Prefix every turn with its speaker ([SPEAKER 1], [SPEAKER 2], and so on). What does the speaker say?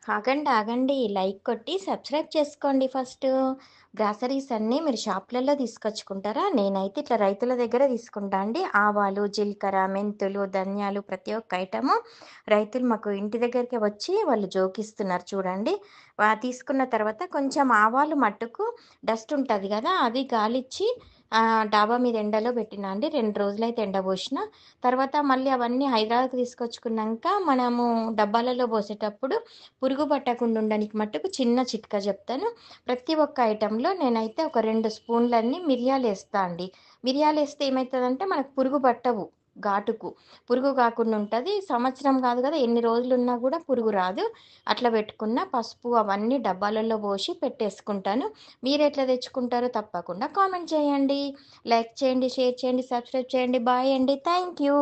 [SPEAKER 1] ఆగండి, ఆగండి. లైక్ కొట్టి సబ్స్క్రైబ్ చేసుకోండి ఫస్టు. గ్రాసరీస్ అన్నీ మీరు షాపులలో తీసుకొచ్చుకుంటారా? నేనైతే ఇట్లా రైతుల దగ్గర తీసుకుంటా అండి. ఆవాలు, జీలకర్ర, మెంతులు, ధనియాలు ప్రతి ఒక్క ఐటము రైతులు మాకు ఇంటి దగ్గరికే వచ్చి వాళ్ళు జోకిస్తున్నారు చూడండి. తీసుకున్న తర్వాత కొంచెం ఆవాలు మట్టుకు డస్ట్ ఉంటది గదా! అది గాలిచ్చి డాబా మీద ఎండలో పెట్టినా అండి. 2 రోజులైతే ఎండబోషిన. తర్వాత మళ్ళీ అవన్నీ హైదరాబాద్‌కి తీసుకొచ్చుకున్నంక మనము డబ్బాలలో పోసేటప్పుడు పురుగు పట్టకుండా ఉండడానికి మట్టుకు చిన్న చిట్కా చెప్తాను. ప్రతి ఒక్క ఐటెంలో నేనైతే ఒక 2 స్పూన్‌లన్నీ మిరియాలేస్తా అండి. మిరియాలేస్తే ఏమైతదంటే మనకు పురుగు పట్టవు ఘాటుకు. పురుగు కాకుండా ఉంటది. సంవత్సరం కాదు కదా! ఎన్ని రోజులున్నా కూడా పురుగు రాదు. అట్లా పెట్టుకున్న పసుపు అవన్నీ డబ్బాలలో పోసి పెట్టేసుకుంటాను. మీరెట్లా తెచ్చుకుంటారో తప్పకుండా కామెంట్ చేయండి. లైక్ చేయండి, షేర్ చేయండి, సబ్స్క్రైబ్ చేయండి. బాయ్ అండి. Thank you.